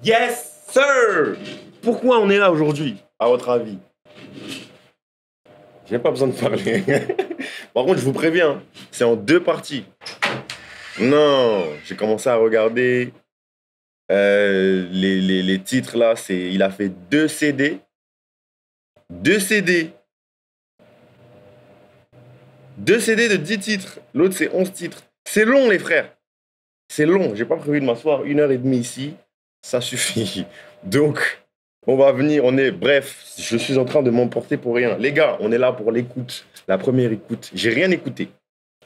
Yes, sir! Pourquoi on est là aujourd'hui, à votre avis? J'ai pas besoin de parler. Par contre, je vous préviens, c'est en 2 parties. Non, j'ai commencé à regarder les titres là. Il a fait 2 CD. 2 CD. 2 CD de 10 titres. L'autre, c'est 11 titres. C'est long, les frères. C'est long. J'ai pas prévu de m'asseoir 1h30 ici. Ça suffit. Donc, on va venir. Bref, je suis en train de m'emporter pour rien. Les gars, on est là pour l'écoute. La première écoute. J'ai rien écouté.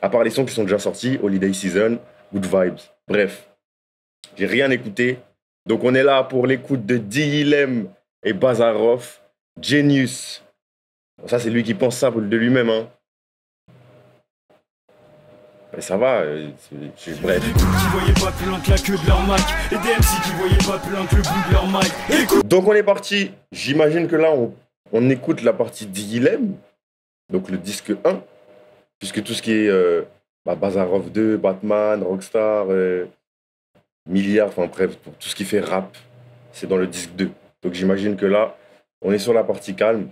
À part les sons qui sont déjà sortis. Holiday Season, Good Vibes. Bref. J'ai rien écouté. Donc, on est là pour l'écoute de D.Ilem et Bazarov. Genius. Ça, c'est lui qui pense ça de lui-même, hein. Mais ça va, bref. Donc on est parti. J'imagine que là, on écoute la partie d'Ilem, donc le disque 1, puisque tout ce qui est Bazarov 2, Batman, Rockstar, Milliard, enfin bref, tout ce qui fait rap, c'est dans le disque 2. Donc j'imagine que là, on est sur la partie calme.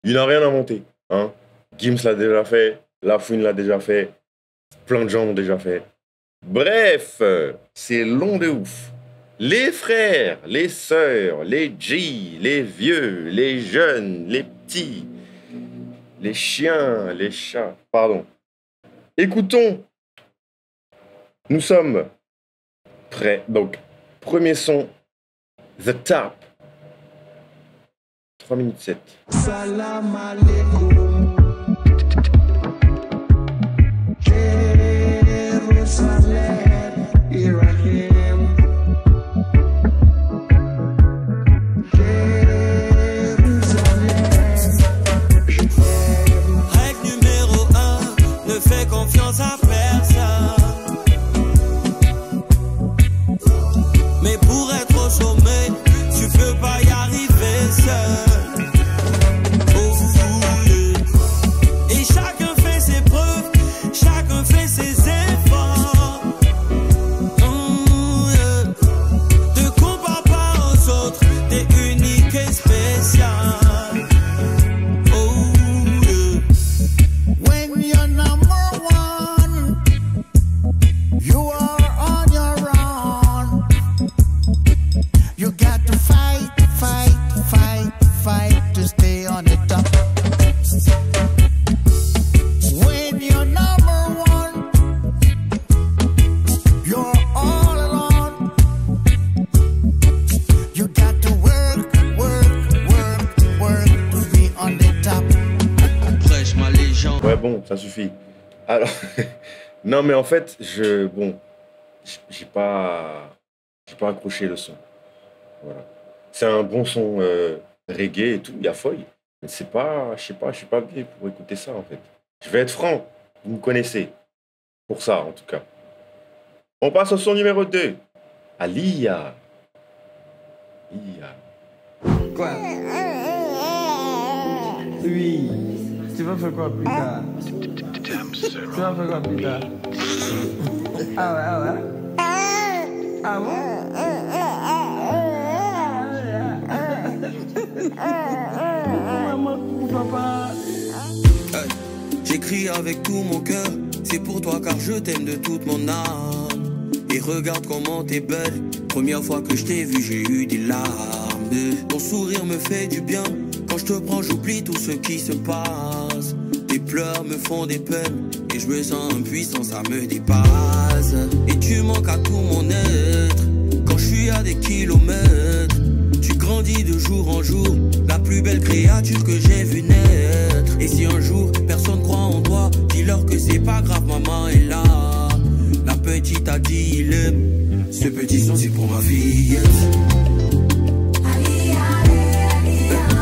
Il n'a rien inventé, hein. Gims l'a déjà fait, Lafouine l'a déjà fait. Plein de gens l'ont déjà fait. Bref, c'est long de ouf. Les frères, les sœurs, les G, les vieux, les jeunes, les petits, les chiens, les chats. Pardon. Écoutons. Nous sommes prêts. Donc, premier son, The Tap. 3 minutes 7. Salam alaikum. Confiance à personne. Mais pour être au sommet, tu peux pas y arriver seul. Oh, yeah. Et chacun fait ses preuves, chacun fait ses efforts. Oh, yeah. Te compare pas aux autres, t'es unique et spécial. Ça suffit. Alors, non, mais en fait, j'ai pas accroché le son. Voilà. C'est un bon son reggae et tout, il y a feuille. Mais c'est pas, je sais pas, je suis pas venu pour écouter ça, en fait. Je vais être franc, vous me connaissez. Pour ça, en tout cas. On passe au son numéro 2. Alia. Quoi? Oui. Tu vas faire quoi plus tard? Tu vas faire quoi plus tard? Ah ouais, ah ouais. Ah bon? Maman, papa. J'écris avec tout mon cœur, c'est pour toi car je t'aime de toute mon âme. Et regarde comment t'es belle, première fois que je t'ai vue j'ai eu des larmes. Ton sourire me fait du bien, quand je te prends j'oublie tout ce qui se passe. Tes pleurs me font des peines, et je me sens impuissant, ça me dépasse. Et tu manques à tout mon être, quand je suis à des kilomètres. Tu grandis de jour en jour, la plus belle créature que j'ai vue naître. Et si un jour personne croit en toi, dis-leur que c'est pas grave, maman est là. La petite a dit il aime, ce petit son c'est pour ma fillette.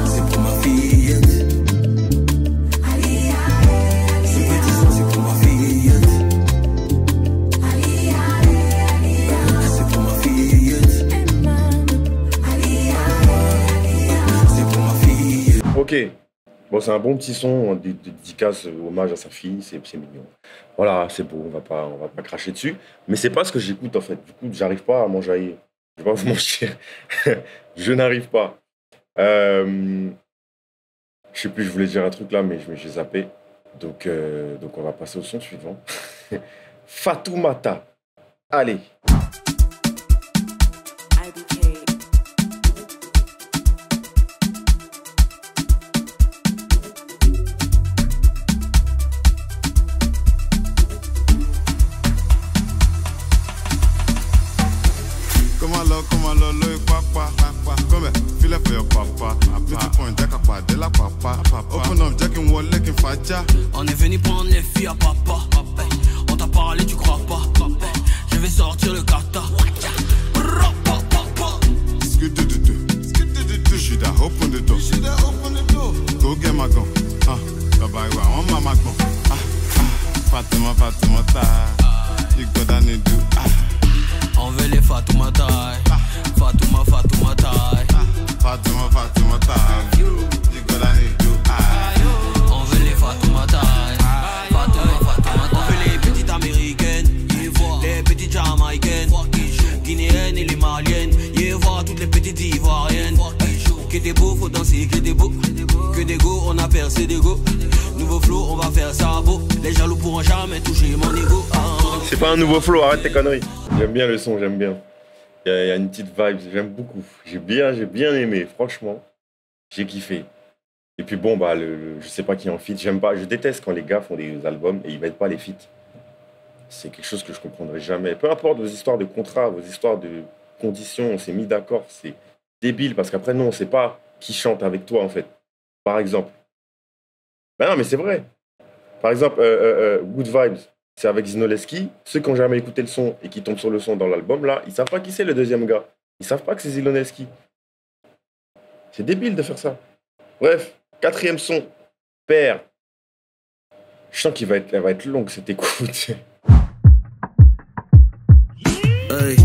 C'est pour ma fillette. Ce petit son c'est pour ma fillette. C'est pour ma fillette. C'est pour ma fillette. Ok. Bon, c'est un bon petit son, de dédicace, hommage à sa fille, c'est mignon. Voilà, c'est beau, on va pas cracher dessus. Mais c'est pas ce que j'écoute en fait. Du coup, j'arrive pas à m'enjailler. Je vais pas vous mentir. Je n'arrive pas. Je sais plus, je voulais dire un truc là, mais j'ai zappé. Donc on va passer au son suivant. Fatoumata. Allez. Come on, look, papa. Come here, feel it for your papa. Petit point, jack up, de la papa. Open up, jack and wall, licking faja. On est venu prendre les filles à papa. On t'a parlé, tu crois pas. Je vais sortir le kata. Should I open the door? Go get my gun. Bye-bye, I want my magnum. Fatima, you got that need to. On veut les Fatoumata. Fatouma. You got that need to. On veut les Fatoumata. Fatouma. On veut les petites américaines. Les petites jamaïcaines. Guinéennes et les maliennes. Voir toutes les petites ivoiriennes. Que des beaux, faut danser, que des beaux. Que des go, on a percé des go. Nouveau flow, on va faire ça beau. Les jaloux pourront jamais toucher mon ego. C'est pas un nouveau flow, arrête tes conneries. J'aime bien le son, j'aime bien. Il y a une petite vibe, j'aime beaucoup. J'ai bien aimé, franchement. J'ai kiffé. Et puis bon, bah, je sais pas qui en feat. J'aime pas, je déteste quand les gars font des albums et ils mettent pas les feats. C'est quelque chose que je comprendrai jamais. Peu importe vos histoires de contrat, vos histoires de conditions, on s'est mis d'accord, c'est débile parce qu'après, non, on sait pas qui chante avec toi en fait. Par exemple. Ben non, mais c'est vrai. Par exemple, Good Vibes, c'est avec Zinoleski. Ceux qui n'ont jamais écouté le son et qui tombent sur le son dans l'album, là, ils savent pas qui c'est le deuxième gars. Ils savent pas que c'est Zinoleski. C'est débile de faire ça. Bref, quatrième son, Père. Je sens qu'elle va être longue cette écoute. Hey.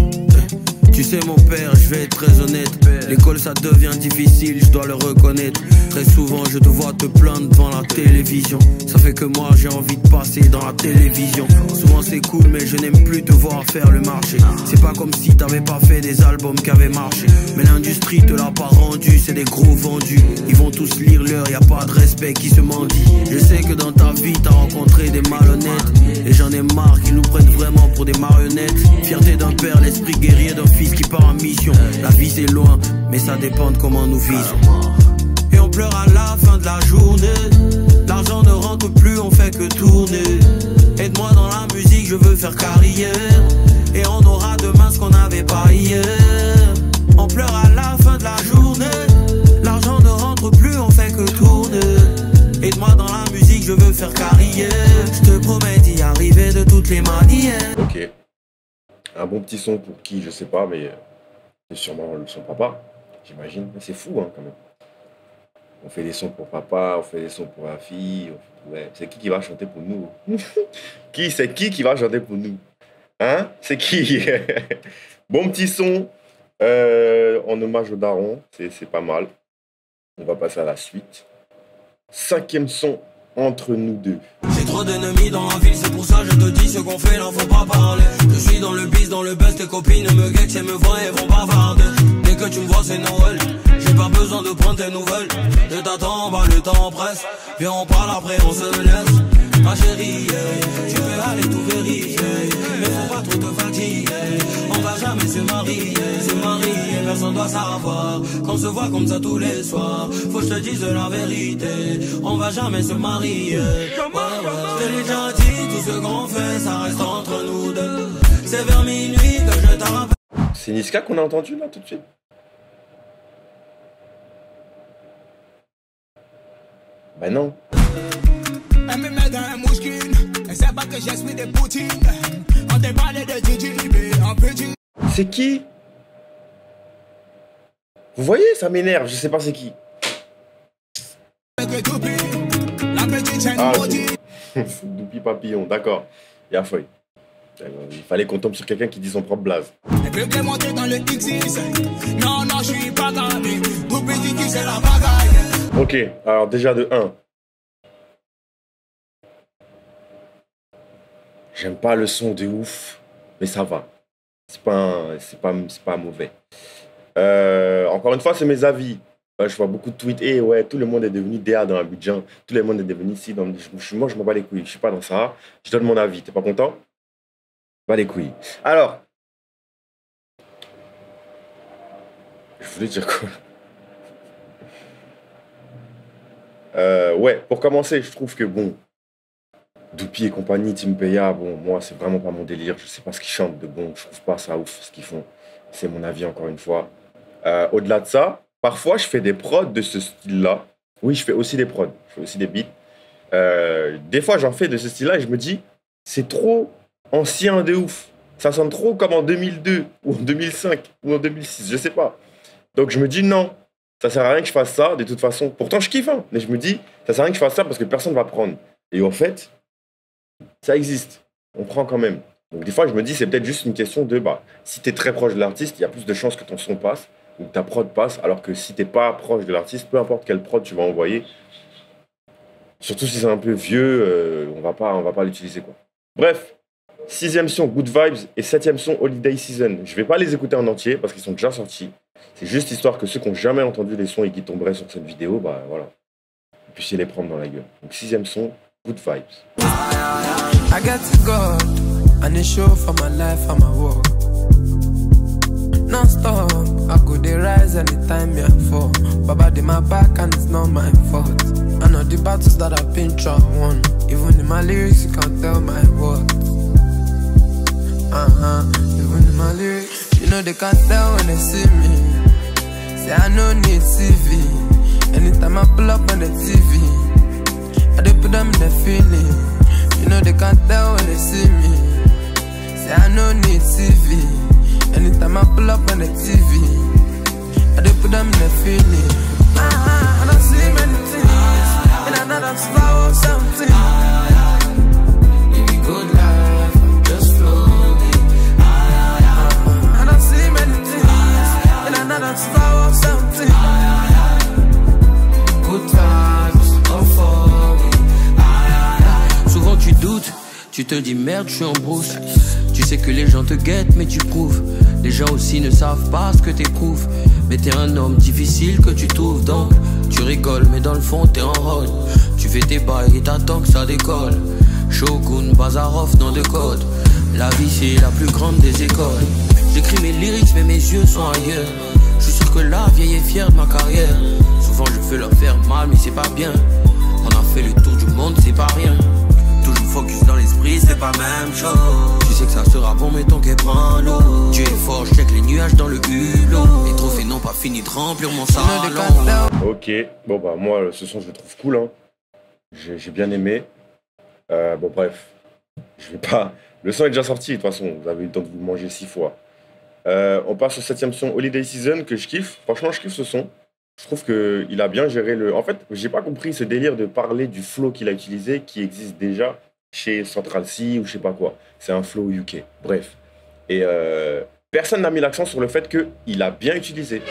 Tu sais mon père, je vais être très honnête. L'école ça devient difficile, je dois le reconnaître. Très souvent je te vois te plaindre devant la télévision. Ça fait que moi j'ai envie de passer dans la télévision. Souvent c'est cool mais je n'aime plus te voir faire le marché. C'est pas comme si t'avais pas fait des albums qui avaient marché. Mais l'industrie te l'a pas rendu, c'est des gros vendus. Ils vont tous lire l'heure, y a pas de respect qui se mendie. Je sais que dans ta vie t'as rencontré des malhonnêtes. Et j'en ai marre qu'ils nous prennent vraiment pour des marionnettes. Fierté d'un père, l'esprit guerrier d'un fils qui part en mission. La vie c'est loin, mais ça dépend de comment nous visons. Et on pleure à la fin de la journée. L'argent ne rentre plus, on fait que tourner. Aide-moi dans la musique, je veux faire carrière. Et on aura demain ce qu'on n'avait pas hier. On pleure à la fin de la journée. L'argent ne rentre plus, on fait que tourner. Aide-moi dans la musique, je veux faire carrière. Je te promets d'y arriver de toutes les manières. Ok. Un bon petit son pour qui, je sais pas, mais c'est sûrement son papa, j'imagine. C'est fou, hein, quand même. On fait des sons pour papa, on fait des sons pour la fille. Ouais. C'est qui va chanter pour nous? C'est qui va chanter pour nous? Hein? C'est qui? Bon petit son en hommage au daron, c'est pas mal. On va passer à la suite. Cinquième son, Entre nous deux. J'ai trop d'ennemis dans la ville, c'est pour ça je te dis ce qu'on fait, n'en faut pas parler. Je suis dans le biz, dans le buzz, tes copines me guettent, elles me voient et vont bavarder. Dès que tu me vois c'est Noël, j'ai pas besoin de prendre tes nouvelles. Je t'attends, bah le temps presse, viens on parle après on se laisse. Ma chérie, tu peux aller tout vérifier, mais faut pas trop te fatiguer. On va jamais se marier, personne doit savoir qu'on se voit comme ça tous les soirs. Faut que je te dise la vérité, on va jamais se marier. Je te l'ai déjà dit, tout ce qu'on fait, ça reste entre nous deux. C'est vers minuit que je t'en rappelle. C'est Niska qu'on a entendu là tout de suite? Bah non. Elle me met dans un mouchkine, elle sait pas que je suis des poutines. On te parle de Gigi, en petit. C'est qui? Vous voyez, ça m'énerve, je sais pas c'est qui. La petite chaîne c'est Doupi Papillon, d'accord. Y'a feuille. Il fallait qu'on tombe sur quelqu'un qui dit son propre blaze. Elle veut que monter dans le X6. Non, non, je suis pas gamin. Doupi dit qui c'est la bagaille. Ok, alors déjà de 1. J'aime pas le son de ouf, mais ça va. c'est pas mauvais. Encore une fois, c'est mes avis. Je vois beaucoup de tweets. Et ouais, tout le monde est devenu DA dans Abidjan. Tout le monde est devenu ici. Moi, je m'en bats les couilles. Je suis pas dans ça. Je donne mon avis. T'es pas content? Bats les couilles. Alors, je voulais dire quoi? Ouais, pour commencer, je trouve que bon, Doupi et compagnie, Team Peya, bon, moi, c'est vraiment pas mon délire. Je sais pas ce qu'ils chantent de bon. Je trouve pas ça ouf ce qu'ils font. C'est mon avis, encore une fois. Au-delà de ça, parfois, je fais des prods de ce style-là. Oui, je fais aussi des prods. Je fais aussi des beats. Des fois, j'en fais de ce style-là et je me dis, c'est trop ancien de ouf. Ça sonne trop comme en 2002 ou en 2005 ou en 2006. Je sais pas. Donc, je me dis, non, ça sert à rien que je fasse ça. De toute façon, pourtant, je kiffe. Hein, mais je me dis, ça sert à rien que je fasse ça parce que personne va prendre. Et en fait, ça existe. On prend quand même. Donc, des fois, je me dis, c'est peut-être juste une question de, si tu es très proche de l'artiste, il y a plus de chances que ton son passe ou que ta prod passe, alors que si tu n'es pas proche de l'artiste, peu importe quelle prod tu vas envoyer, surtout si c'est un peu vieux, on va pas l'utiliser, quoi. Bref, 6e son, Good Vibes, et 7e son, Holiday Season. Je vais pas les écouter en entier, parce qu'ils sont déjà sortis. C'est juste histoire que ceux qui n'ont jamais entendu les sons et qui tomberaient sur cette vidéo, voilà, vous puissiez les prendre dans la gueule. Donc, 6e son, Good Vibes. I got to go, and it's show for my life and my work. Non-stop, I go dey rise anytime me I fall. Baba dey my back and it's not my fault. I know the battles that I've been through and won. Even in my lyrics you can't tell my words. Even in my lyrics, you know they can't tell when they see me. Say I no need CV. Anytime I pull up on the TV, I dey put them in the feeling. You know they can't tell when they see me. Say I no need CV. Anytime I pull up on the TV, I do put them in the feeling. I don't see many things, and I know I'm slow or something. Living good life, I'm just floating. I don't see many things, and I know I'm slow or something. Good times, no falling. Souvent tu doutes, tu te dis merde, je suis en brousse. Tu sais que les gens te guettent, mais tu prouves. Les gens aussi ne savent pas ce que t'éprouves. Mais t'es un homme difficile que tu trouves. Donc tu rigoles, mais dans le fond t'es en rôle. Tu fais tes bails et t'attends que ça décolle. Shogun, Bazarov, nom de code. La vie c'est la plus grande des écoles. J'écris mes lyrics mais mes yeux sont ailleurs. Je suis sûr que la vieille est fière de ma carrière. Souvent je fais leur faire mal mais c'est pas bien. On a fait le tour du monde, c'est pas rien. Toujours focus dans l'esprit, c'est pas même chose. Tu sais que ça sera bon, mais ton qu'elle prend l'eau. Tu es fort, je check les nuages dans le hulot. Les trophées n'ont pas fini de remplir mon salon. Ok, bon moi ce son je le trouve cool, hein. J'ai bien aimé. Bon bref, je vais pas... Le son est déjà sorti de toute façon, vous avez eu le temps de vous le manger 6 fois. On passe au 7e son, Holiday Season, que je kiffe. Franchement je kiffe ce son. Je trouve qu'il a bien géré le... En fait, j'ai pas compris ce délire de parler du flow qu'il a utilisé, qui existe déjà chez Central C ou je sais pas quoi. C'est un flow UK. Bref. Et personne n'a mis l'accent sur le fait qu'il a bien utilisé,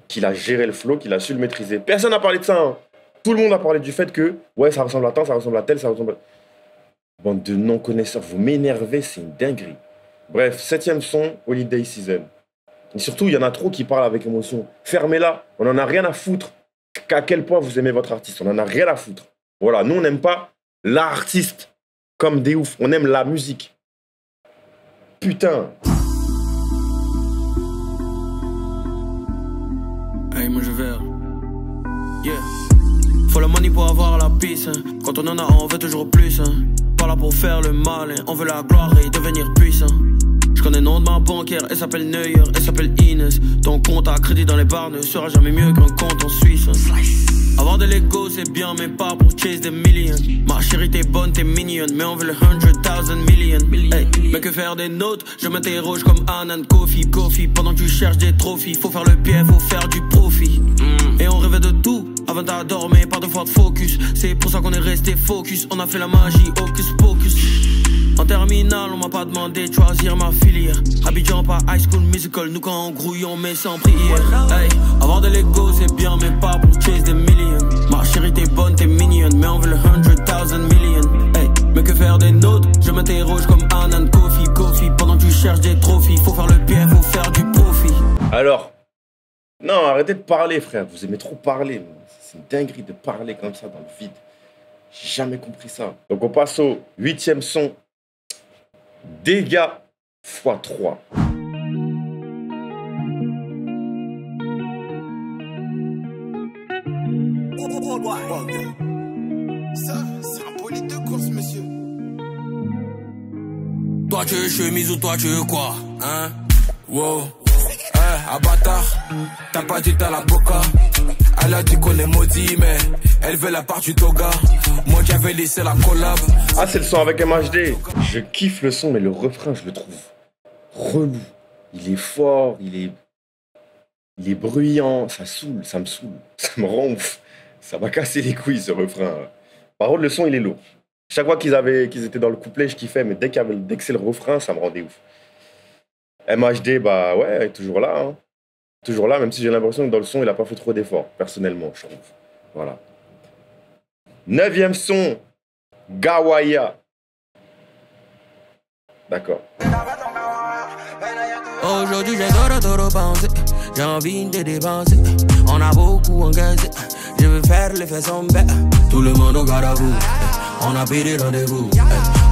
qu'il a géré le flow, qu'il a su le maîtriser. Personne n'a parlé de ça. Hein. Tout le monde a parlé du fait que, ouais, ça ressemble à tant, ça ressemble à tel, ça ressemble à... Bande de non-connaisseurs, vous m'énervez, c'est une dinguerie. Bref, 7e son, Holiday Season. Et surtout, il y en a trop qui parlent avec émotion. Fermez-la, on n'en a rien à foutre. À quel point vous aimez votre artiste, on n'en a rien à foutre. Voilà, nous, on n'aime pas l'artiste comme des oufs, on aime la musique. Putain. Hey, moi je vais. Yeah. Faut la money pour avoir la peace. Hein. Quand on en a, on veut toujours plus. Hein. Pas là pour faire le mal, hein. On veut la gloire et devenir puissant. Je connais le nom de ma banquière, elle s'appelle Neuer, elle s'appelle Inès. Ton compte à crédit dans les bars ne sera jamais mieux qu'un compte en Suisse. Avoir de l'ego c'est bien mais pas pour chase des millions. Ma chérie t'es bonne, t'es mignonne, mais on veut le 100,000 million. Hey, mais que faire des notes, je m'interroge comme Annan Kofi. Pendant que tu cherches des trophies, faut faire le pied, faut faire du profit. Et on rêvait de tout, avant d'adormer, pas de fois de focus. C'est pour ça qu'on est resté focus, on a fait la magie, hocus pocus. En terminale, on m'a pas demandé de choisir ma filière. Abidjan pas High School Musical, nous quand on grouille on met sans prière. Hey, avoir de l'ego c'est bien mais pas pour chase des millions. Ma chérie t'es bonne, t'es mignonne, mais on veut le 100,000 million. Hey, mais que faire des nôtres. Je m'interroge comme Anan Kofi. Pendant que tu cherches des trophées, faut faire le bien, faut faire du profit. Alors, non, arrêtez de parler, frère. Vous aimez trop parler. C'est une dinguerie de parler comme ça dans le vide. J'ai jamais compris ça. Donc, on passe au 8e son. Dégâts x3. Ça, c'est un bolide de course, monsieur. Toi tu veux chemise ou toi tu veux quoi, hein? Wow. Abatar, t'as pas dit t'as la boca. Elle a dit qu'on est maudit, mais elle veut la part du toga. Moi qui avais laissé la collab. Ah, c'est le son avec MHD. Je kiffe le son, mais le refrain, je le trouve relou. Il est fort, il est bruyant. Ça saoule, ça me saoule. Ça me rend ouf. Ça m'a cassé les couilles, ce refrain. Par contre, le son, il est lourd. Chaque fois qu'ils étaient dans le couplet, je kiffais, mais dès que c'est le refrain, ça me rendait ouf. MHD, bah ouais, toujours là. Hein. Toujours là, même si j'ai l'impression que dans le son, il n'a pas fait trop d'efforts, personnellement, je trouve. Voilà. 9e son, Gawaya. D'accord. Aujourd'hui j'ai toro pensé, j'ai envie de dépenser. On a beaucoup engagé, je veux faire l'effet sombre. Tout le monde au garde à vous, on a pris des rendez-vous.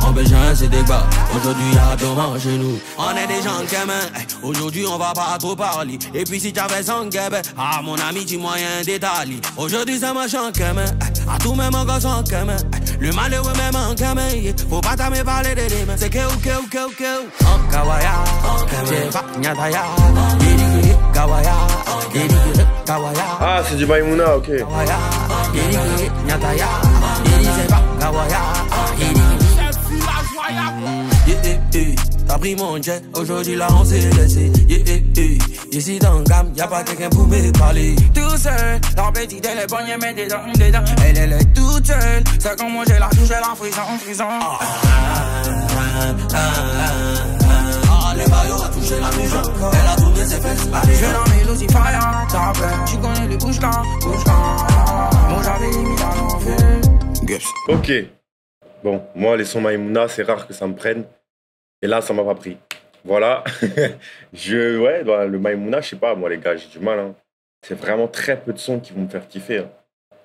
On peut changer des bas, aujourd'hui y'a demain chez nous. On est des gens communs, aujourd'hui on va pas trop parler. Et puis si t'avais son gueule, ah mon ami tu moyen d'étaler. Aujourd'hui ça marche en commun, à tout même encore sans commun. Le malheureux même en commun, faut pas t'aimer parler des mains. C'est que en Kawaya, c'est pas Nyataya. Kawaya, Kawaya. Ah, c'est du Maïmouna, ok. Kawaya, Nyataya. C'est pas Kawaya. T'as pris mon jet, aujourd'hui là on s'est laissé. Ici dans le gamme, y'a pas quelqu'un pour me parler. Tout seul, la petite elle est bonne, elle met des dents. Elle est toute seule, c'est comme moi j'ai la touche, elle en frison. Les maillots a touché la maison, elle a tourné ses fesses. Je l'en mets Lucifer, t'as peur, tu connais le bouche-can. Moi j'avais mis dans l'enfer. Ok. Bon, moi, les sons Maïmouna, c'est rare que ça me prenne. Et là, ça m'a pas pris. Voilà. Ouais, bah, le Maïmouna, je sais pas, moi, les gars, j'ai du mal. Hein. C'est vraiment très peu de sons qui vont me faire kiffer. Hein.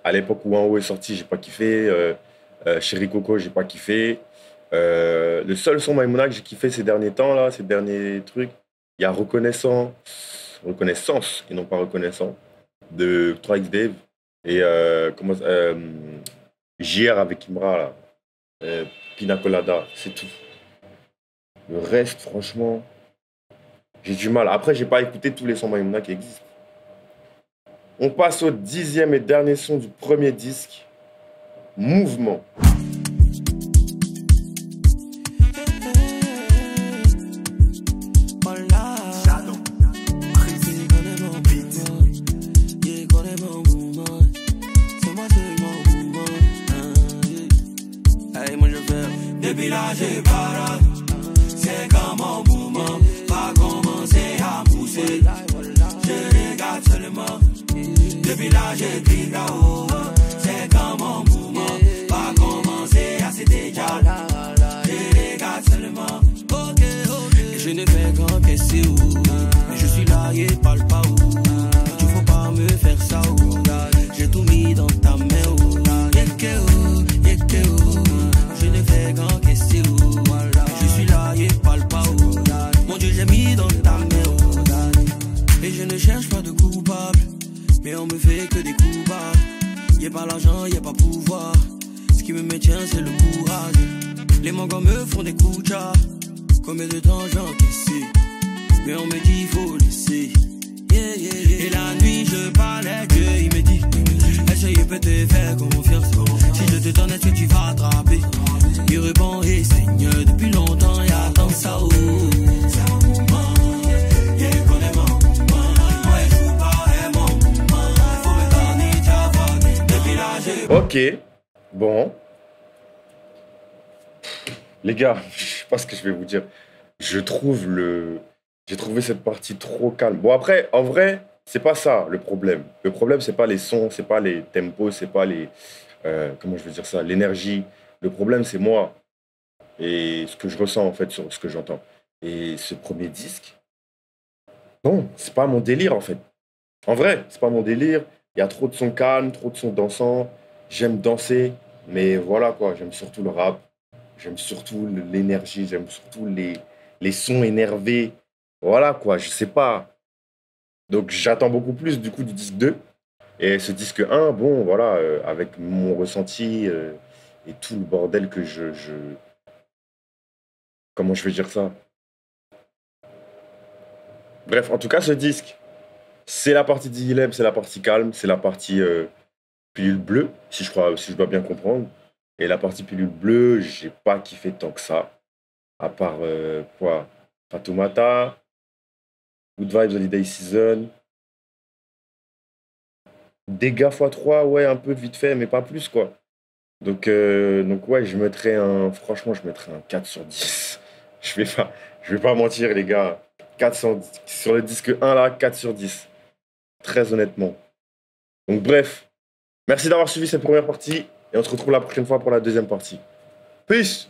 À l'époque où En haut est sorti, j'ai pas kiffé. Chéri Coco, j'ai pas kiffé. Le seul son Maïmouna que j'ai kiffé ces derniers temps, là, ces derniers trucs, il y a Reconnaissance, et non pas Reconnaissant, de 3X Dave. Et JR avec Imra, là. Pina Colada, c'est tout. Le reste, franchement, j'ai du mal. Après, j'ai pas écouté tous les sons Maïmouna qui existent. On passe au 10e et dernier son du premier disque, Mouvement. Depuis là j'ai parade, c'est comme un mouvement, pas commencer à pousser. Je regarde seulement, depuis là j'écris là-haut, c'est comme un mouvement, pas commencer à se déjà. Je regarde seulement, et je ne fais qu'encaisser où, mais je suis là et parle pas où. Tu faut pas me faire ça où, j'ai tout mis dans ta main où. Je ne fais qu'encaisser où, je suis là et parle pas où. Mon Dieu j'ai mis dans ta main où. Et je ne cherche pas de coupable, mais on me fait que des coups bas. Y'a pas l'argent, y'a pas pouvoir, ce qui me maintient c'est le courage. Les mangas me font des coups de chat. Combien de temps j'ai encaissé, mais on me dit faut laisser. Et la nuit je parle à Dieu, il me dit essaye peut te faire confiance. Si je te donne, est-ce que tu vas attraper? Il répond, et Seigneur, depuis longtemps, il attend ça. C'est un mouvement, il connaît mon mouvement. Moi, je joue pas mon mouvement. Il faut me donner ta voix. Depuis là, j'ai... Ok, bon. Les gars, je sais pas ce que je vais vous dire. J'ai trouvé cette partie trop calme. Bon, après, en vrai, c'est pas ça le problème. Le problème, c'est pas les sons, c'est pas les tempos, c'est pas les... comment je veux dire ça? L'énergie. Le problème, c'est moi. et ce que je ressens en fait sur ce que j'entends. Et ce premier disque, bon, c'est pas mon délire en fait. En vrai, c'est pas mon délire. Il y a trop de sons calmes, trop de sons dansants. J'aime danser, mais voilà quoi, j'aime surtout le rap. J'aime surtout l'énergie, j'aime surtout les sons énervés. Voilà quoi, je sais pas. Donc j'attends beaucoup plus du coup du disque 2. Et ce disque 1, bon voilà, avec mon ressenti et tout le bordel que comment je vais dire ça? Bref, en tout cas, ce disque, c'est la partie d'Ilem, c'est la partie calme, c'est la partie pilule bleue, si je dois bien comprendre. Et la partie pilule bleue, j'ai pas kiffé tant que ça. À part quoi? Fatoumata, Good Vibes Holiday Season, Dégâts x3, ouais, un peu vite fait, mais pas plus quoi. Donc ouais, franchement, je mettrais un 4 sur 10. Je vais pas mentir, les gars. 4 sur le disque 1, là, 4 sur 10. Très honnêtement. Donc bref, merci d'avoir suivi cette première partie et on se retrouve la prochaine fois pour la deuxième partie. Peace!